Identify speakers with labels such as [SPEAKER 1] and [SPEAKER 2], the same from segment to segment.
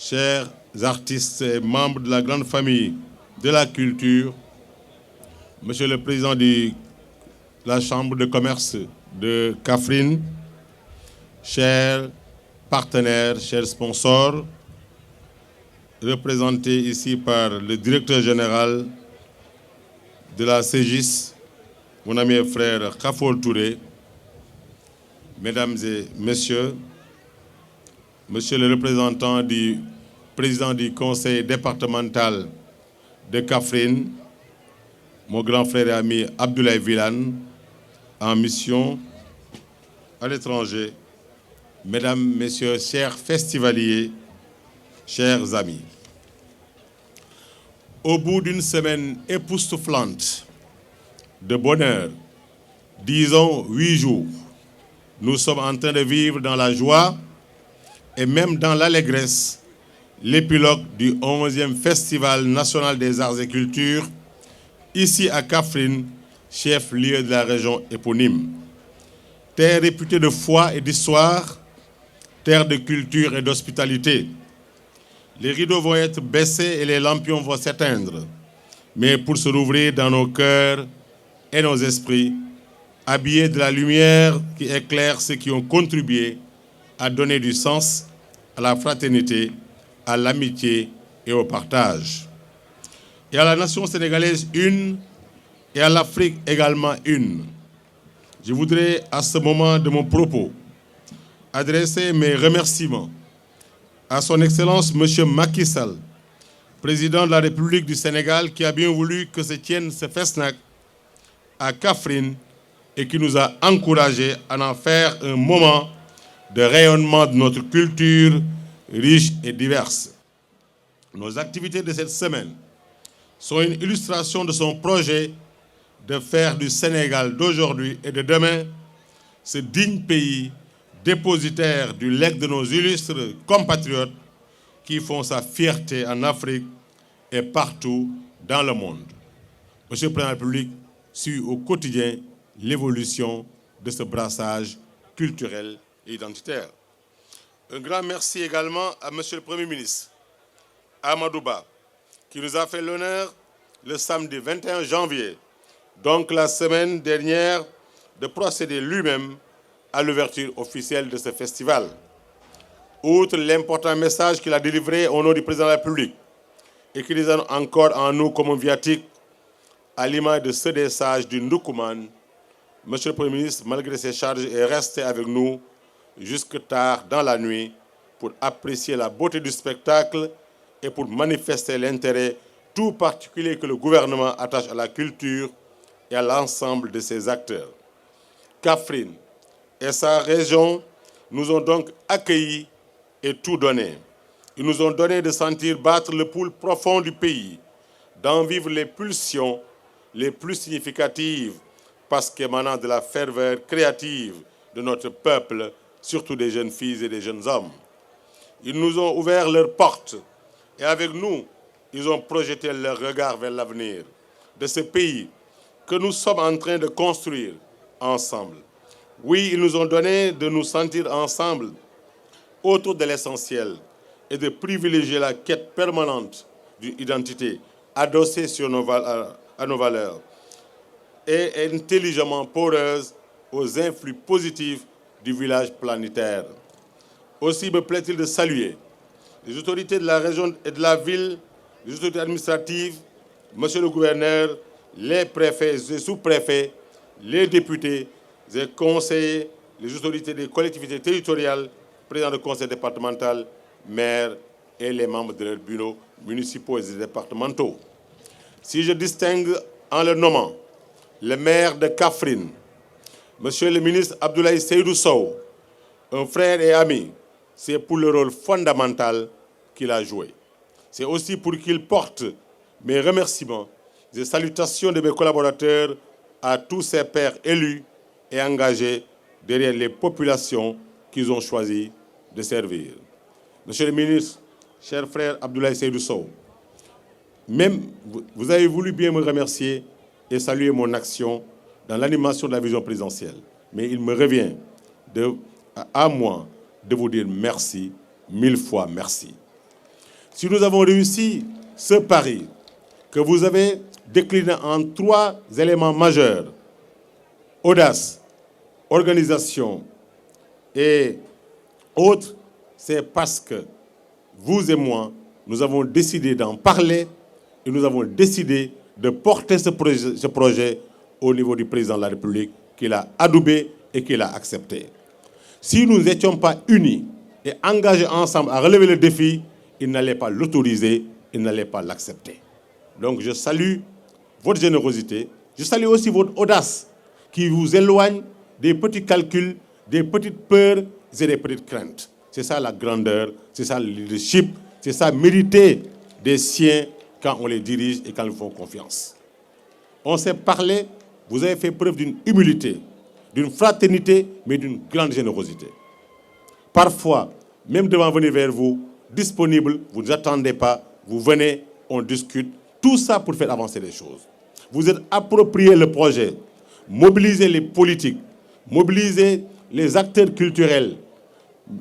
[SPEAKER 1] chers artistes et membres de la grande famille de la culture, Monsieur le Président de la Chambre de commerce de Kaffrine, chers partenaires, chers sponsors, représentés ici par le directeur général de la CGIS, mon ami et frère Khafor Touré, mesdames et messieurs, monsieur le représentant du président du conseil départemental de Kaffrine, mon grand frère et ami Abdoulaye Wilane, en mission à l'étranger, mesdames, messieurs, chers festivaliers, chers amis. Au bout d'une semaine époustouflante de bonheur, disons 8 jours, nous sommes en train de vivre dans la joie et même dans l'allégresse l'épilogue du 11e Festival national des arts et cultures, ici à Kaffrine, chef-lieu de la région éponyme. Terre réputée de foi et d'histoire, terre de culture et d'hospitalité. Les rideaux vont être baissés et les lampions vont s'éteindre, mais pour se rouvrir dans nos cœurs et nos esprits, habillés de la lumière qui éclaire ceux qui ont contribué à donner du sens à la fraternité, à l'amitié et au partage. Et à la nation sénégalaise une, et à l'Afrique également une. Je voudrais, à ce moment de mon propos, adresser mes remerciements à son Excellence M. Macky Sall, président de la République du Sénégal, qui a bien voulu que se tienne ce FESNAC à Kaffrine et qui nous a encouragés à en faire un moment de rayonnement de notre culture riche et diverse. Nos activités de cette semaine sont une illustration de son projet de faire du Sénégal d'aujourd'hui et de demain ce digne pays dépositaire du legs de nos illustres compatriotes qui font sa fierté en Afrique et partout dans le monde. Monsieur le Président de la République suit au quotidien l'évolution de ce brassage culturel et identitaire. Un grand merci également à Monsieur le Premier ministre, Amadou Ba, qui nous a fait l'honneur le samedi 21 janvier, donc la semaine dernière, de procéder lui-même à l'ouverture officielle de ce festival. Outre l'important message qu'il a délivré au nom du Président de la République et qui résonne encore en nous comme un viatique, à l'image de ceux des sages du Ndoukoumane, Monsieur le Premier ministre, malgré ses charges, est resté avec nous jusque tard dans la nuit pour apprécier la beauté du spectacle et pour manifester l'intérêt tout particulier que le gouvernement attache à la culture et à l'ensemble de ses acteurs. Kaffrine et sa région nous ont donc accueillis et tout donné. Ils nous ont donné de sentir battre le pouls profond du pays, d'en vivre les pulsions les plus significatives parce qu'émanant de la ferveur créative de notre peuple, surtout des jeunes filles et des jeunes hommes. Ils nous ont ouvert leurs portes et avec nous, ils ont projeté leur regard vers l'avenir de ce pays que nous sommes en train de construire ensemble. Oui, ils nous ont donné de nous sentir ensemble autour de l'essentiel et de privilégier la quête permanente d'une identité adossée à nos valeurs et intelligemment poreuse aux influx positifs du village planétaire. Aussi me plaît-il de saluer les autorités de la région et de la ville, les autorités administratives, monsieur le gouverneur, les préfets et sous-préfets, les députés et conseillers, les autorités des collectivités territoriales, présidents de conseil départemental, maires et les membres de leurs bureaux municipaux et départementaux. Si je distingue en le nommant le maire de Kaffrine, monsieur le ministre Abdoulaye Seydou Sow, un frère et ami, c'est pour le rôle fondamental qu'il a joué. C'est aussi pour qu'il porte mes remerciements et salutations de mes collaborateurs à tous ces pairs élus et engagés derrière les populations qu'ils ont choisi de servir. Monsieur le ministre, cher frère Abdoulaye Seydou Sow, même vous avez voulu bien me remercier et saluer mon action dans l'animation de la vision présidentielle. Mais il me revient à moi de vous dire merci, 1000 fois merci. Si nous avons réussi ce pari que vous avez décliné en 3 éléments majeurs, audace, organisation et autres, c'est parce que vous et moi, nous avons décidé d'en parler et nous avons décidé de porter ce projet au niveau du président de la République, qu'il a adoubé et qu'il a accepté. Si nous n'étions pas unis et engagés ensemble à relever le défi, il n'allait pas l'autoriser, il n'allait pas l'accepter. Donc je salue votre générosité, je salue aussi votre audace qui vous éloigne des petits calculs, des petites peurs et des petites craintes. C'est ça la grandeur, c'est ça le leadership, c'est ça mériter des siens quand on les dirige et quand ils font confiance. On s'est parlé, vous avez fait preuve d'une humilité, d'une fraternité, mais d'une grande générosité. Parfois, même devant venir vers vous, disponible, vous ne attendez pas, vous venez, on discute, tout ça pour faire avancer les choses. Vous êtes approprié le projet, mobilisez les politiques, mobilisez les acteurs culturels,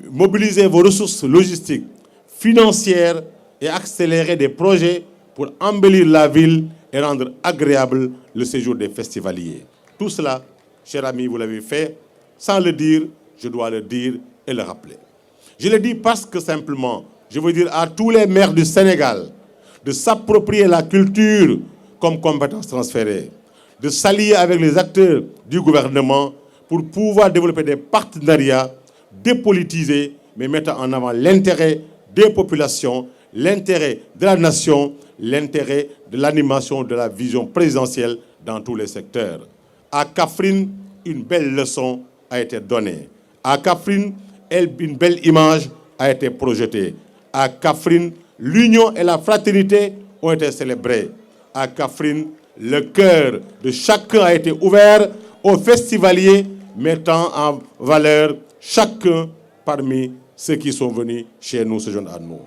[SPEAKER 1] mobilisez vos ressources logistiques, financières et accélérer des projets pour embellir la ville et rendre agréable le séjour des festivaliers. Tout cela, chers amis, vous l'avez fait. Sans le dire, je dois le dire et le rappeler. Je le dis parce que simplement, je veux dire à tous les maires du Sénégal de s'approprier la culture comme compétence transférée, de s'allier avec les acteurs du gouvernement pour pouvoir développer des partenariats dépolitisés, mais mettant en avant l'intérêt des populations, l'intérêt de la nation, l'intérêt de l'animation de la vision présidentielle dans tous les secteurs. À Kaffrine, une belle leçon a été donnée. À Kaffrine, une belle image a été projetée. À Kaffrine, l'union et la fraternité ont été célébrées. À Kaffrine, le cœur de chacun a été ouvert aux festivaliers, mettant en valeur chacun parmi ceux qui sont venus chez nous, se joindre à nous.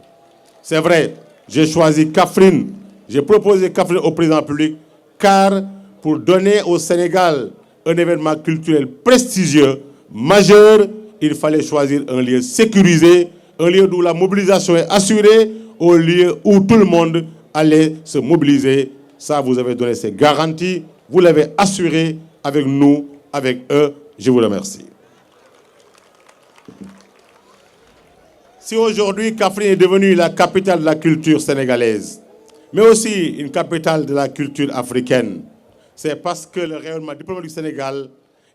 [SPEAKER 1] C'est vrai, j'ai choisi Kaffrine, j'ai proposé Kaffrine au président de la République, car pour donner au Sénégal un événement culturel prestigieux, majeur, il fallait choisir un lieu sécurisé, un lieu où la mobilisation est assurée, au lieu où tout le monde allait se mobiliser. Ça, vous avez donné ces garanties, vous l'avez assuré avec nous, avec eux. Je vous remercie. Si aujourd'hui Kaffrine est devenue la capitale de la culture sénégalaise, mais aussi une capitale de la culture africaine, c'est parce que le rayonnement diplomatique du Sénégal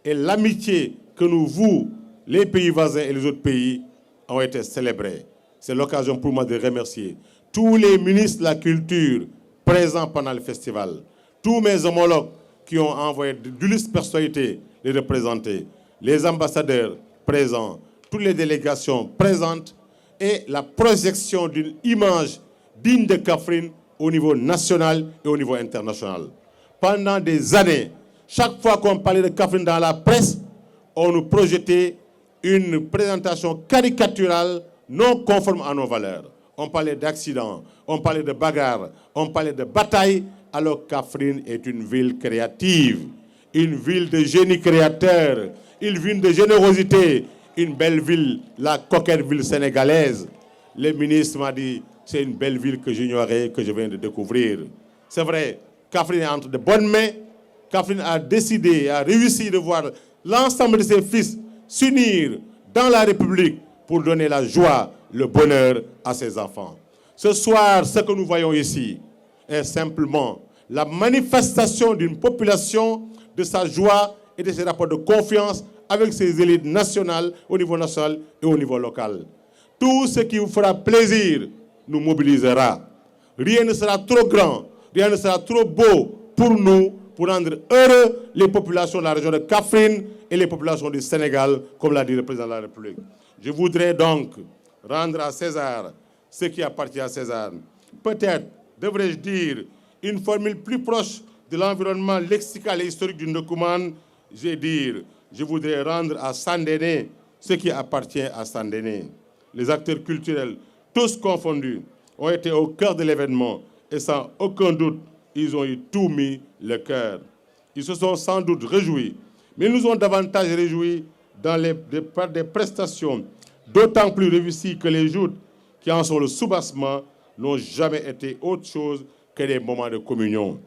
[SPEAKER 1] et l'amitié que nous vouons, les pays voisins et les autres pays, ont été célébrés. C'est l'occasion pour moi de remercier tous les ministres de la culture présents pendant le festival, tous mes homologues qui ont envoyé d'illustres personnalités les représenter, les ambassadeurs présents, toutes les délégations présentes et la projection d'une image digne de Kaffrine au niveau national et au niveau international. Pendant des années, chaque fois qu'on parlait de Kaffrine dans la presse, on nous projetait une présentation caricaturale non conforme à nos valeurs. On parlait d'accidents, on parlait de bagarres, on parlait de batailles, alors Kaffrine est une ville créative, une ville de génie créateur, une ville de générosité, une belle ville, la coquette ville sénégalaise. Le ministre m'a dit, c'est une belle ville que j'ignorais, que je viens de découvrir. C'est vrai, Kaffrine est entre de bonnes mains. Kaffrine a décidé, a réussi de voir l'ensemble de ses fils s'unir dans la République pour donner la joie, le bonheur à ses enfants. Ce soir, ce que nous voyons ici est simplement la manifestation d'une population, de sa joie et de ses rapports de confiance avec ses élites nationales, au niveau national et au niveau local. Tout ce qui vous fera plaisir nous mobilisera. Rien ne sera trop grand, rien ne sera trop beau pour nous, pour rendre heureux les populations de la région de Kaffrine et les populations du Sénégal, comme l'a dit le président de la République. Je voudrais donc rendre à César ce qui appartient à César. Peut-être, devrais-je dire, une formule plus proche de l'environnement lexical et historique du Ndoukoumane, je voudrais rendre à Sandéné ce qui appartient à Sandéné. Les acteurs culturels, tous confondus, ont été au cœur de l'événement et sans aucun doute, ils ont eu tout mis le cœur. Ils se sont sans doute réjouis, mais ils nous ont davantage réjouis par des prestations d'autant plus réussies que les joutes qui en sont le soubassement n'ont jamais été autre chose que des moments de communion.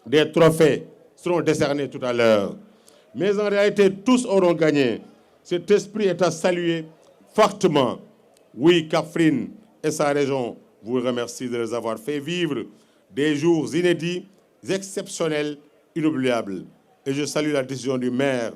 [SPEAKER 1] Des trophées seront décernés tout à l'heure. Mais en réalité, tous auront gagné. Cet esprit est à saluer fortement. Oui, Kaffrine et sa région vous remercient de les avoir fait vivre des jours inédits, exceptionnels, inoubliables. Et je salue la décision du maire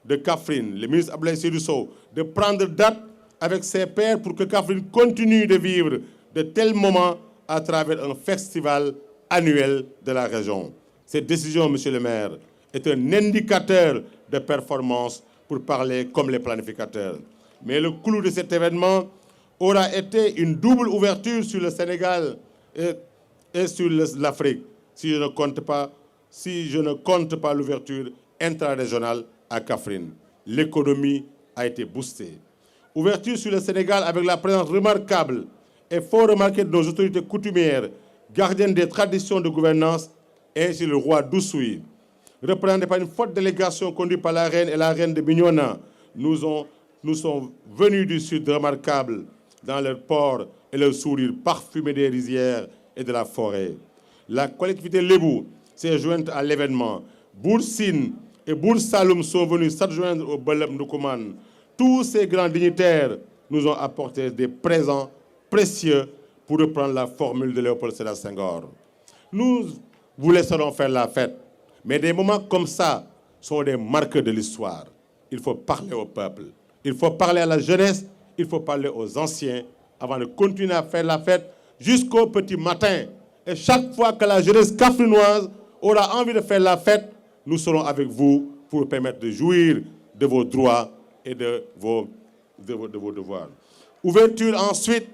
[SPEAKER 1] de Kaffrine, le ministre Abdoulaye Seydou Sow, de prendre date avec ses pairs pour que Kaffrine continue de vivre de tels moments à travers un festival annuel de la région. Cette décision, monsieur le maire, est un indicateur de performance pour parler comme les planificateurs. Mais le clou de cet événement aura été une double ouverture sur le Sénégal et sur l'Afrique, si je ne compte pas l'ouverture intra-régionale à Kaffrine. L'économie a été boostée. Ouverture sur le Sénégal avec la présence remarquable et fort remarquée de nos autorités coutumières, gardiennes des traditions de gouvernance, ainsi le roi d'Oussouy. Représenté par une forte délégation conduite par la reine et la reine de Bignona, nous sont venus du sud remarquables dans leur port et leur sourire parfumé des rizières et de la forêt. La collectivité Lébou s'est jointe à l'événement. Boursine et Boursaloum sont venus s'adjoindre au Belem Ndoukoumane. Tous ces grands dignitaires nous ont apporté des présents précieux pour reprendre la formule de Léopold Sédar Senghor. Nous vous laisserons faire la fête, mais des moments comme ça sont des marqueurs de l'histoire. Il faut parler au peuple, il faut parler à la jeunesse, il faut parler aux anciens avant de continuer à faire la fête jusqu'au petit matin. Et chaque fois que la jeunesse kaffrinoise aura envie de faire la fête, nous serons avec vous pour vous permettre de jouir de vos droits et de vos devoirs. Ouverture ensuite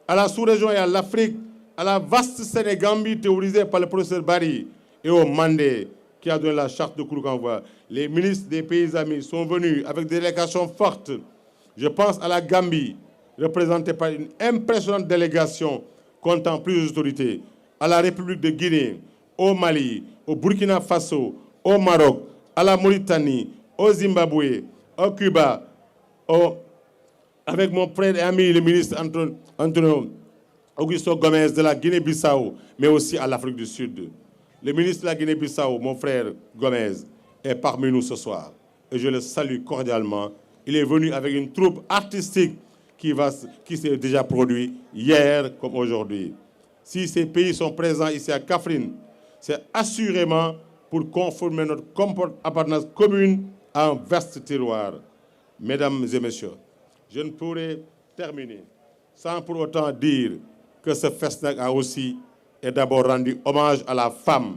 [SPEAKER 1] à la sous-région et à l'Afrique, à la vaste Sénégambie théorisée par le professeur Barry et au Mandé qui a donné la charte de Kouroukanvoua. Les ministres des pays amis sont venus avec des délégations fortes. Je pense à la Gambie, représentée par une impressionnante délégation comptant plusieurs autorités, à la République de Guinée, au Mali, au Burkina Faso, au Maroc, à la Mauritanie, au Zimbabwe, au Cuba, avec mon frère et ami le ministre Antonio Augusto Gomez de la Guinée-Bissau, mais aussi à l'Afrique du Sud. Le ministre de la Guinée-Bissau, mon frère Gomez, est parmi nous ce soir. Et je le salue cordialement. Il est venu avec une troupe artistique qui s'est déjà produite hier comme aujourd'hui. Si ces pays sont présents ici à Kaffrine, c'est assurément pour conformer notre appartenance commune à un vaste terroir. Mesdames et messieurs, je ne pourrais terminer sans pour autant dire que ce festival a aussi et d'abord rendu hommage à la femme,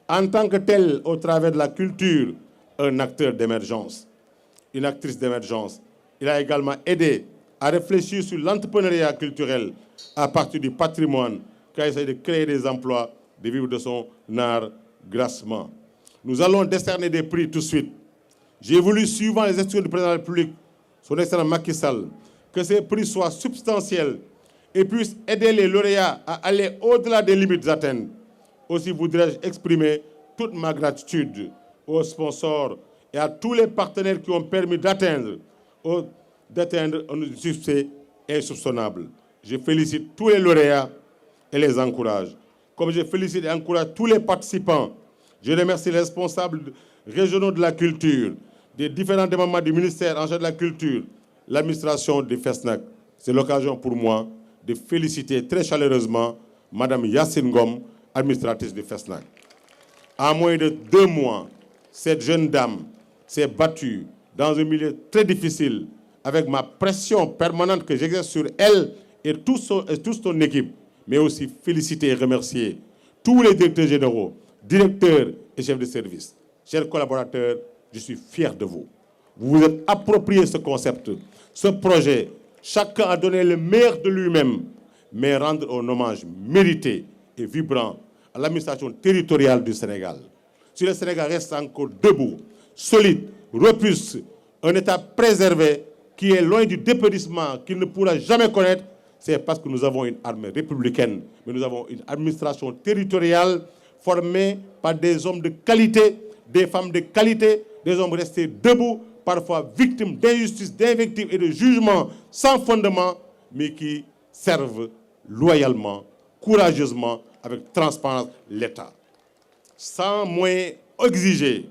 [SPEAKER 1] en tant que telle, au travers de la culture, un acteur d'émergence, une actrice d'émergence. Il a également aidé à réfléchir sur l'entrepreneuriat culturel à partir du patrimoine, qui a essayé de créer des emplois, de vivre de son art grassement. Nous allons décerner des prix tout de suite. J'ai voulu, suivant les instructions du président de la République, son excellent Macky Sall, que ces prix soient substantiels et puissent aider les lauréats à aller au-delà des limites atteintes. Aussi voudrais-je exprimer toute ma gratitude aux sponsors et à tous les partenaires qui ont permis d'atteindre un succès insoupçonnable. Je félicite tous les lauréats et les encourage. Comme je félicite et encourage tous les participants, je remercie les responsables régionaux de la culture, des différents départements du ministère en charge de la culture, l'administration du FESNAC. C'est l'occasion pour moi de féliciter très chaleureusement Mme Yacine Ngom, administratrice du FESNAC. En moins de 2 mois, cette jeune dame s'est battue dans un milieu très difficile avec ma pression permanente que j'exerce sur elle et toute son équipe, mais aussi féliciter et remercier tous les directeurs généraux, directeurs et chefs de service. Chers collaborateurs, je suis fier de vous. Vous vous êtes approprié ce concept, ce projet. Chacun a donné le meilleur de lui-même, mais rendre un hommage mérité et vibrant à l'administration territoriale du Sénégal. Si le Sénégal reste encore debout, solide, robuste, un État préservé qui est loin du dépérissement, qu'il ne pourra jamais connaître, c'est parce que nous avons une armée républicaine, mais nous avons une administration territoriale formée par des hommes de qualité, des femmes de qualité, des hommes restés debout, parfois victimes d'injustice, d'invectives et de jugements sans fondement, mais qui servent loyalement courageusement, avec transparence, l'État. Sans moyens exigés,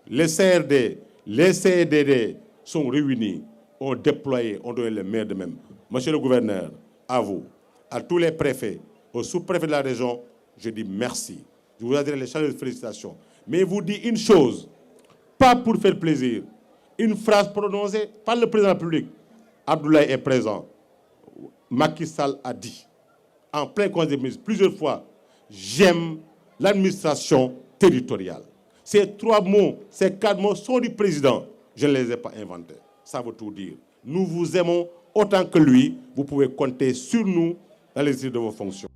[SPEAKER 1] les CRD, les CDD sont réunis, ont déployé, ont donné les meilleurs de même. Monsieur le gouverneur, à vous, à tous les préfets, aux sous-préfets de la région, je dis merci. Je vous adresse les chaleureuses félicitations. Mais vous dis une chose, pas pour faire plaisir, une phrase prononcée par le président de la République. Abdoulaye est présent. Macky Sall a dit, en plein conseil des ministres, plusieurs fois, j'aime l'administration territoriale. Ces 3 mots, ces 4 mots sont du président. Je ne les ai pas inventés. Ça veut tout dire. Nous vous aimons autant que lui. Vous pouvez compter sur nous dans l'exercice de vos fonctions.